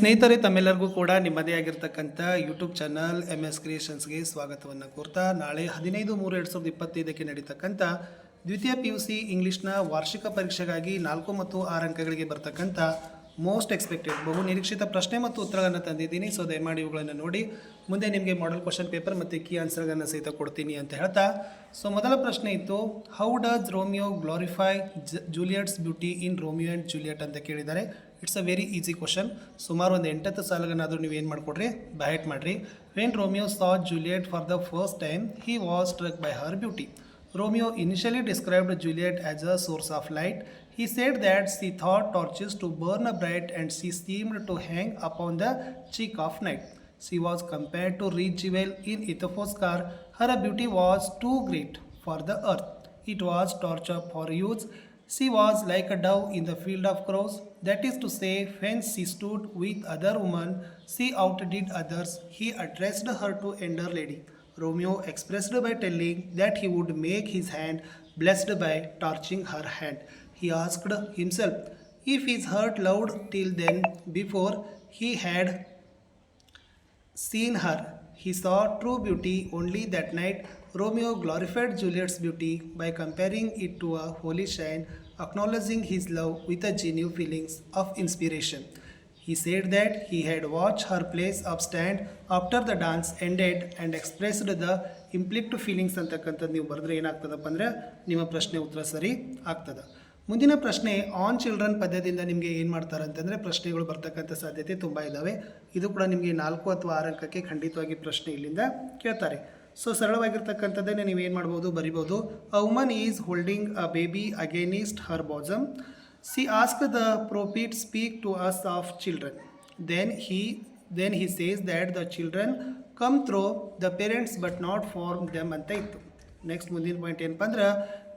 ಸ್ನೇಹಿತರೆ, ತಮ್ಮೆಲ್ಲರಿಗೂ ಕೂಡ ನಿಮ್ಮದೇ ಆಗಿರ್ತಕ್ಕಂಥ ಯೂಟ್ಯೂಬ್ ಚಾನಲ್ MS ಕ್ರಿಯೇಷನ್ಸ್ಗೆ ಸ್ವಾಗತವನ್ನು ಕೋರ್ತಾ, ನಾಳೆ 15/3/2025ಕ್ಕೆ ನಡೀತಕ್ಕಂಥ ದ್ವಿತೀಯ PUC ಇಂಗ್ಲೀಷ್ನ ವಾರ್ಷಿಕ ಪರೀಕ್ಷೆಗಾಗಿ 4 ಮತ್ತು 6 ಅಂಕಗಳಿಗೆ ಬರ್ತಕ್ಕಂಥ ಮೋಸ್ಟ್ ಎಕ್ಸ್ಪೆಕ್ಟೆಡ್ ಬಹು ನಿರೀಕ್ಷಿತ ಪ್ರಶ್ನೆ ಮತ್ತು ಉತ್ತರಗಳನ್ನು ತಂದಿದ್ದೀನಿ. ಸೊ ದಯಮಾಡಿ ಇವುಗಳನ್ನು ನೋಡಿ. ಮುಂದೆ ನಿಮಗೆ ಮಾಡೆಲ್ ಕ್ವಶನ್ ಪೇಪರ್ ಮತ್ತು ಕೀ ಆನ್ಸರ್ಗಳನ್ನು ಸಹಿತ ಕೊಡ್ತೀನಿ ಅಂತ ಹೇಳ್ತಾ, ಸೊ ಮೊದಲ ಪ್ರಶ್ನೆ ಇತ್ತು, how does Romeo glorify Juliet's beauty in Romeo and Juliet ಅಂತ ಕೇಳಿದ್ದಾರೆ. It's a very easy question. ಸುಮಾರು ಒಂದು 8 ಸಾಲುಗಳನ್ನಾದರೂ ನೀವು ಏನು ಮಾಡಿಕೊಡ್ರಿ, ಬೈಟ್ ಮಾಡಿರಿ. When Romeo saw Juliet for the first time he was struck by her beauty. Romeo initially described Juliet as a source of light. He said that she thought torches to burn bright and she seemed to hang upon the cheek of night. She was compared to rich jewel in Aethel's car. Her beauty was too great for the earth. It was torture for youths. She was like a dove in the field of crows. That is to say, when she stood with other women, she outdid others. He addressed her to elder lady. Romeo expressed by telling that he would make his hand blessed by torching her hand. He asked himself if his heart loved till then before he had seen her. He saw true beauty only that night. Romeo glorified Juliet's beauty by comparing it to a holy shrine, acknowledging his love with a genuine feelings of inspiration. He said that he had watched her place of stand after the dance ended and expressed the implied feelings ಅಂತಕ್ಕಂಥದ್ದು ನೀವು ಬರೆದ್ರೆ ಏನಾಗ್ತದಪ್ಪ ಅಂದರೆ ನಿಮ್ಮ ಪ್ರಶ್ನೆ ಉತ್ತರ ಸರಿ ಆಗ್ತದೆ. ಮುಂದಿನ ಪ್ರಶ್ನೆ, ಆನ್ ಚಿಲ್ಡ್ರನ್ ಪದ್ಯದಿಂದ ನಿಮಗೆ ಏನು ಮಾಡ್ತಾರೆ ಅಂತಂದರೆ ಪ್ರಶ್ನೆಗಳು ಬರ್ತಕ್ಕಂಥ ಸಾಧ್ಯತೆ ತುಂಬ ಇದ್ದಾವೆ. ಇದು ಕೂಡ ನಿಮಗೆ 4 ಅಥವಾ 6 ಅಂಕಕ್ಕೆ ಖಂಡಿತವಾಗಿ ಪ್ರಶ್ನೆ ಇಲ್ಲಿಂದ ಕೇಳ್ತಾರೆ. ಸೊ ಸರಳವಾಗಿರ್ತಕ್ಕಂಥದ್ದನ್ನೇ ನೀವೇನು ಮಾಡ್ಬೋದು, ಬರಿಬೋದು. A woman is holding a baby against her bosom. She asked the prophet, speak to us of children. Then he says that the children come through the parents but not from them ಅಂತ ಇತ್ತು. Next ಮುಂದಿನ point ಏನಪ್ಪ ಅಂದ್ರೆ,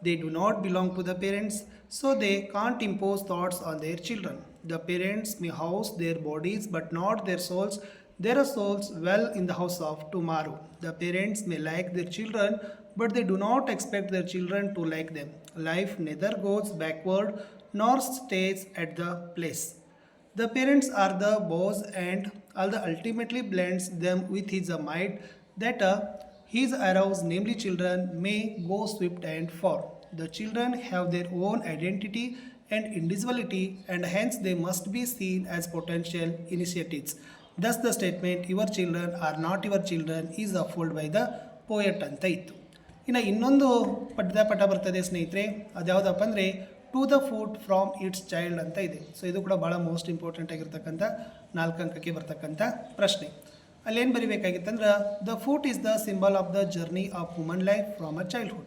they do not belong to the parents, so they can't impose thoughts on their children. The parents may house their bodies but not their souls. Their souls dwell in the house of tomorrow. The parents may like their children, but they do not expect their children to like them. Life neither goes backward nor stays at the place. The parents are the boss and Allah ultimately blends them with his might that his arrows, namely children, may go swift and far. The children have their own identity and individuality and hence they must be seen as potential initiatives. Thus the statement, your children are not your children, is upheld by the poet ಅಂತ ಇತ್ತು. ಇನ್ನು ಇನ್ನೊಂದು ಪಠ ಬರ್ತದೆ ಸ್ನೇಹಿತರೆ, ಅದ್ಯಾವುದಪ್ಪ ಅಂದರೆ to the foot from its child ಅಂತ ಇದೆ. ಸೊ ಇದು ಕೂಡ ಭಾಳ ಮೋಸ್ಟ್ ಇಂಪಾರ್ಟೆಂಟ್ ಆಗಿರ್ತಕ್ಕಂಥ 4 ಅಂಕಕ್ಕೆ ಬರ್ತಕ್ಕಂಥ ಪ್ರಶ್ನೆ. ಅಲ್ಲೇನು ಬರಿಬೇಕಾಗಿತ್ತಂದ್ರೆ, the foot is the symbol of the journey of human life from a childhood.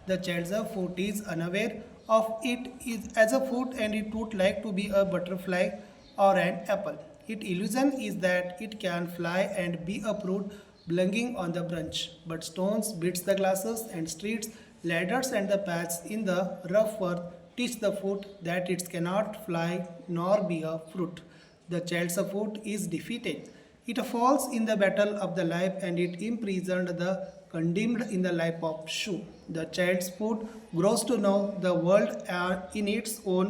The child's foot is unaware of it is as a foot and it would like to be a butterfly or an apple. Its illusion is that it can fly and be a fruit belonging on the branch, but stones beats the glasses and streets, ladders and the paths in the rough earth teach the foot that it cannot fly nor be a fruit. The child's foot is defeated. It falls in the battle of the life and it imprisoned the condemned in the life of shoe. The child's foot grows to know the world in its own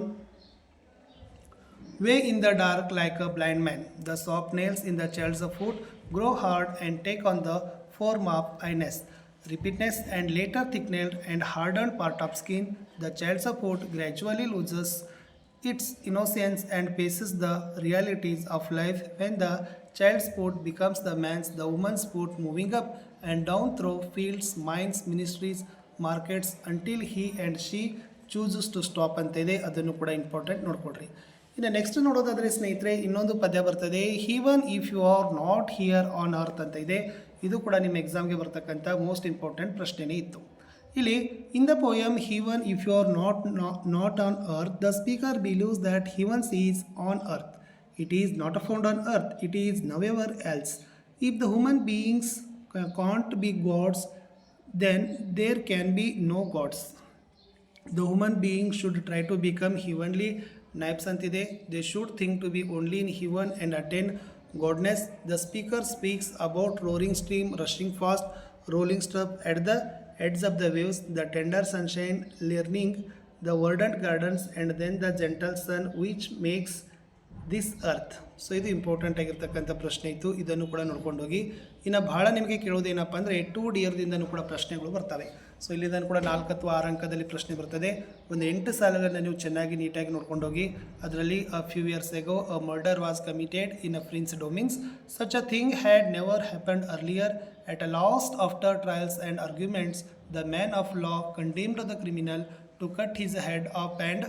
way in the dark like a blind man. The soft nails in the child's foot grow hard and take on the form of ironess, repeatedness and later thickened and hardened part of skin. The child's foot gradually loses its innocence and faces the realities of life. When the child's foot becomes the man's, the woman's foot moving up and down through fields, mines, ministries, markets until he and she chooses to stop ಅಂತ ಇದೆ. ಅದನ್ನು ಕೂಡ important ನೋಡ್ಕೊಡ್ರಿ. ಇನ್ನು next ನೋಡೋದಾದರೆ ಸ್ನೇಹಿತರೆ, ಇನ್ನೊಂದು ಪದ್ಯ ಬರ್ತದೆ, even if you are not here on earth ಅಂತ ಇದೆ. ಇದು ಕೂಡ ನಿಮ್ಮ ಎಕ್ಸಾಮ್ಗೆ ಬರ್ತಕ್ಕಂಥ ಮೋಸ್ಟ್ ಇಂಪಾರ್ಟೆಂಟ್ ಪ್ರಶ್ನೆನೇ ಇತ್ತು. ಇಲ್ಲಿ in the poem even if you are not on earth, the speaker believes that heavens is on earth. It is not found on earth, it is nowhere else. If the human beings can't be gods, then there can be no gods. The human being should try to become heavenly naips ಅಂತಿದೆ. They should think to be only in heaven and attain godness. The speaker speaks about roaring stream rushing fast, rolling stuff at the edge of the waves, the tender sunshine learning, the verdant gardens and then the gentle sun which makes this earth. So ಇದು important ಆಗಿರ್ತಕ್ಕಂಥ ಪ್ರಶ್ನೆ ಇತ್ತು, ಇದನ್ನು ಕೂಡ ನೋಡ್ಕೊಂಡು ಹೋಗಿ. ಇನ್ನು ಭಾಳ ನಿಮಗೆ ಕೇಳೋದೇನಪ್ಪ ಅಂದರೆ 2 ಡಿಯರ್ದಿಂದನೂ ಕೂಡ ಪ್ರಶ್ನೆಗಳು ಬರ್ತವೆ. ಸೊ ಇಲ್ಲಿಂದನೂ ಕೂಡ 4 ಅಥವಾ 6 ಅಂಕದಲ್ಲಿ ಪ್ರಶ್ನೆ ಬರ್ತದೆ. ಒಂದು 8 ಸಾಲುಗಳನ್ನು ನೀವು ಚೆನ್ನಾಗಿ ನೀಟಾಗಿ ನೋಡ್ಕೊಂಡು ಹೋಗಿ. ಅದರಲ್ಲಿ a few years ago a murder was committed in a Prince Domains. Such a thing had never happened earlier. At a last, after trials and arguments, the man of law condemned the criminal to cut his head off and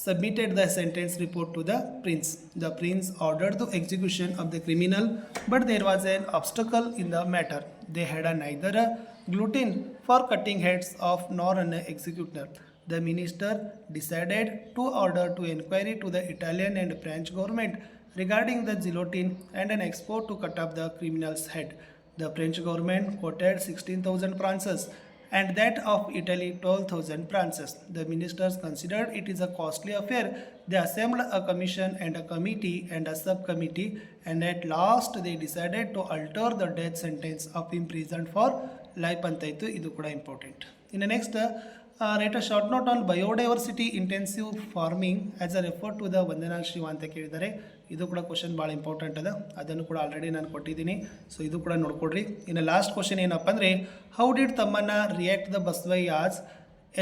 submitted the sentence report to the prince. The prince ordered the execution of the criminal, but there was an obstacle in the matter. They had neither a gluten for cutting heads off nor an executioner. The minister decided to order to inquiry to the Italian and French government regarding the guillotine and an expert to cut off the criminal's head. The French government quoted 16,000 francs and that of Italy 12,000 francs. The ministers considered it is a costly affair. They assembled a commission and a committee and a subcommittee, and at last they decided to alter the death sentence of imprisoned for life ಅಂತ ಇತ್ತು. ಇದು ಕೂಡ important. ಇನ್ನು next write a short note on biodiversity intensive farming as a refer to the Vandana Shiva ಅಂತ ಕೇಳಿದ್ದಾರೆ. ಇದು ಕೂಡ question ಭಾಳ ಇಂಪಾರ್ಟೆಂಟ್ ಅದ, ಅದನ್ನು ಕೂಡ ಆಲ್ರೆಡಿ ನಾನು ಕೊಟ್ಟಿದ್ದೀನಿ. ಸೊ ಇದು ಕೂಡ ನೋಡ್ಕೊಡ್ರಿ. ಇನ್ನು ಲಾಸ್ಟ್ ಕ್ವಶನ್ ಏನಪ್ಪ ಅಂದರೆ how did Thammanna react the Basavayya's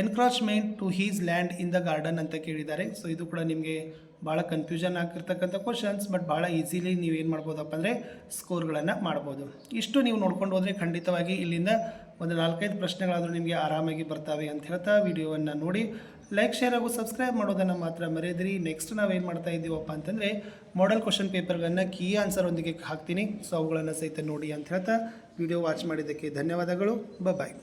encroachment to his land in the garden ಅಂತ ಕೇಳಿದ್ದಾರೆ. ಸೊ ಇದು ಕೂಡ ನಿಮಗೆ ಭಾಳ ಕನ್ಫ್ಯೂಷನ್ ಆಗಿರ್ತಕ್ಕಂಥ ಕ್ವಶನ್ಸ್, ಬಟ್ ಭಾಳ ಈಸಿಲಿ ನೀವೇನು ಮಾಡ್ಬೋದಪ್ಪ ಅಂದರೆ ಸ್ಕೋರ್ಗಳನ್ನು ಮಾಡ್ಬೋದು. ಇಷ್ಟು ನೀವು ನೋಡ್ಕೊಂಡು ಹೋದರೆ ಖಂಡಿತವಾಗಿ ಇಲ್ಲಿಂದ ಒಂದು 4-5 ಪ್ರಶ್ನೆಗಳಾದರೂ ನಿಮಗೆ ಆರಾಮಾಗಿ ಬರ್ತವೆ ಅಂತ ಹೇಳ್ತಾ ವಿಡಿಯೋವನ್ನು ನೋಡಿ ಲೈಕ್, ಶೇರ್ ಹಾಗೂ ಸಬ್ಸ್ಕ್ರೈಬ್ ಮಾಡೋದನ್ನು ಮಾತ್ರ ಮರೆಯದಿರಿ. ನೆಕ್ಸ್ಟ್ ನಾವೇನು ಮಾಡ್ತಾ ಇದ್ದೀವಪ್ಪ ಅಂತಂದರೆ ಮಾಡೆಲ್ ಕ್ವಶನ್ ಪೇಪರ್ಗಳನ್ನು ಕೀ ಆನ್ಸರ್ ಒಂದಿಗೆ ಹಾಕ್ತೀನಿ. ಸೊ ಅವುಗಳನ್ನು ಸಹಿತ ನೋಡಿ ಅಂತ ಹೇಳ್ತಾ ವಿಡಿಯೋ ವಾಚ್ ಮಾಡಿದ್ದಕ್ಕೆ ಧನ್ಯವಾದಗಳು. ಬಾಯ್.